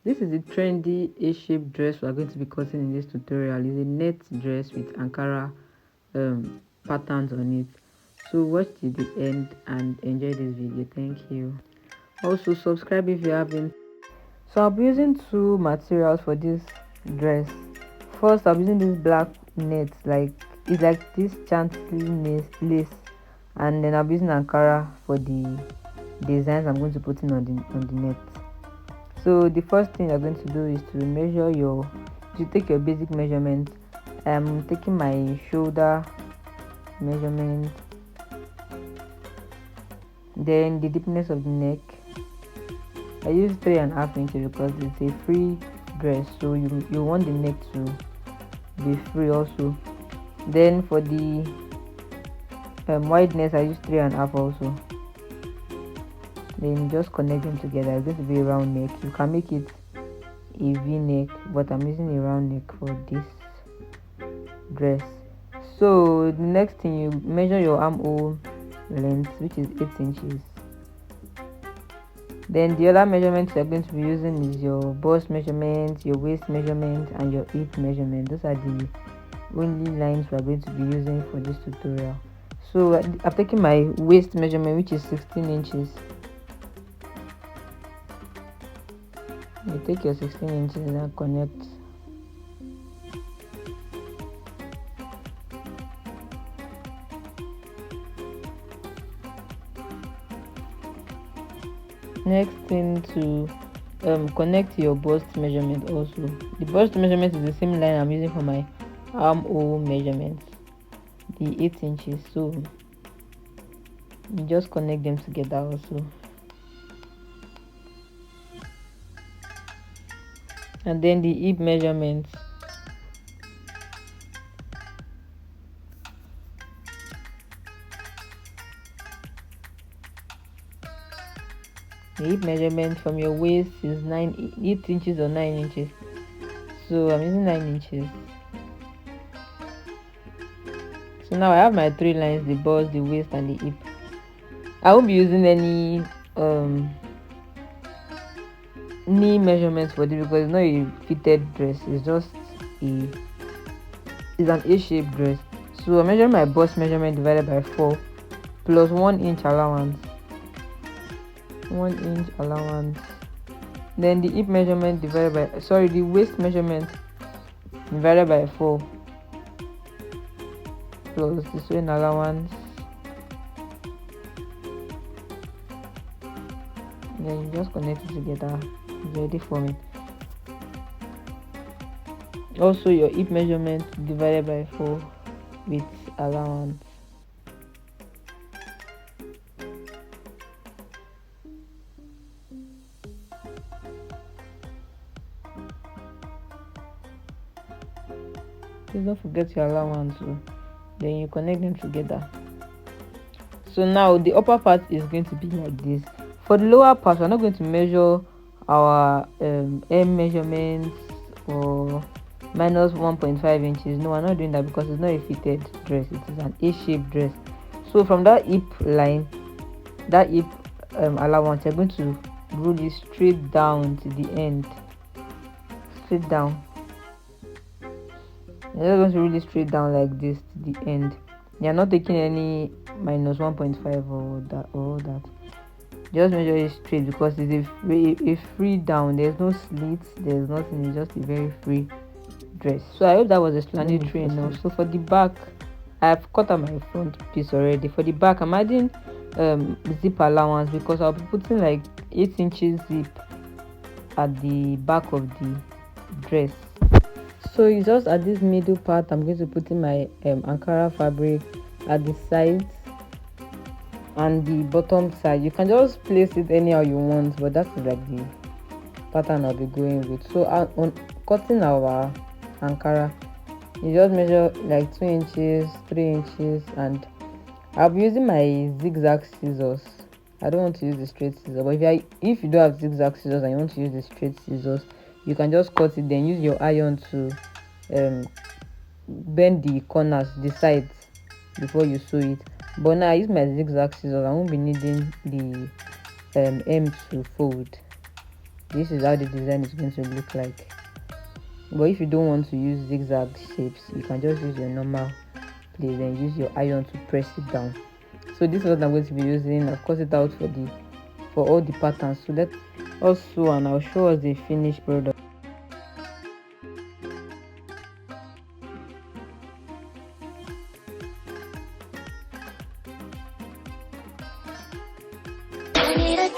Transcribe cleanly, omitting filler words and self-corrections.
This is a trendy A-shaped dress we are going to be cutting in this tutorial. It's a net dress with Ankara patterns on it. So watch till the end and enjoy this video. Thank you. Also subscribe if you haven't. So I'll be using two materials for this dress. First, I'll be using this black net, like it's like this chantilly lace, and then I'll be using Ankara for the designs I'm going to put in on the net. So the first thing you're going to do is to measure you take your basic measurement. I'm taking my shoulder measurement, then the deepness of the neck. I use 3.5 inches because it's a free dress, so you want the neck to be free also. Then for the wideness, I use 3.5 also. Then just connect them together. It's going to be a round neck. You can make it a v-neck, but I'm using a round neck for this dress. So the next thing, you measure your armhole length, which is 8 inches. Then the other measurements you're going to be using is your bust measurement, your waist measurement, and your hip measurement. Those are the only lines we're going to be using for this tutorial. So I'm taking my waist measurement, which is 16 inches. You take your 16 inches and connect. Next thing, to connect your bust measurement also. The bust measurement is the same line I'm using for my armhole measurement, the 8 inches. So you just connect them together also. And then the hip measurement, from your waist is 8 inches or 9 inches. So I'm using 9 inches. So now I have my 3 lines: the bust, the waist, and the hip. I won't be using any knee measurements for this because it's not a fitted dress. It's just it's an A-shaped dress. So I'm measuring my bust measurement divided by 4 plus 1 inch allowance. 1 inch allowance. Then the hip measurement divided by the waist measurement divided by 4 plus the sewing allowance. Then you just connect it together. It's ready for me. Also your hip measurement divided by 4 with allowance. Please don't forget your allowance. Then you connect them together. So now the upper part is going to be like this. For the lower part, we're not going to measure our M measurements or minus 1.5 inches. No, we're not doing that because it's not a fitted dress. It is an A-shaped dress. So from that hip line, that hip allowance, you're going to roll it straight down to the end. Straight down. You're going to roll it straight down like this to the end. You're not taking any minus 1.5 or that. Just measure it straight because it's a free down. There's no slits, there's nothing. It's just a very free dress. So I hope that was explanatory enough. So for the back, I've cut out my front piece already. For the back, I'm adding zip allowance because I'll be putting like 8 inches zip at the back of the dress. So it's just at this middle part I'm going to put in my Ankara fabric at the sides and the bottom side. You can just place it anyhow you want, but that's like the pattern I'll be going with. So on cutting our Ankara, you just measure like 2 inches, 3 inches, and I'll be using my zigzag scissors. I don't want to use the straight scissors, but if you don't have zigzag scissors and you want to use the straight scissors, you can just cut it, then use your iron to bend the corners, the sides, before you sew it. But now I use my zigzag scissors. I won't be needing the M to fold. this is how the design is going to look like. But if you don't want to use zigzag shapes, you can just use your normal place and use your iron to press it down. So this is what I'm going to be using. I've cut it out for all the patterns. So let us sew and I'll show us the finished product. I need a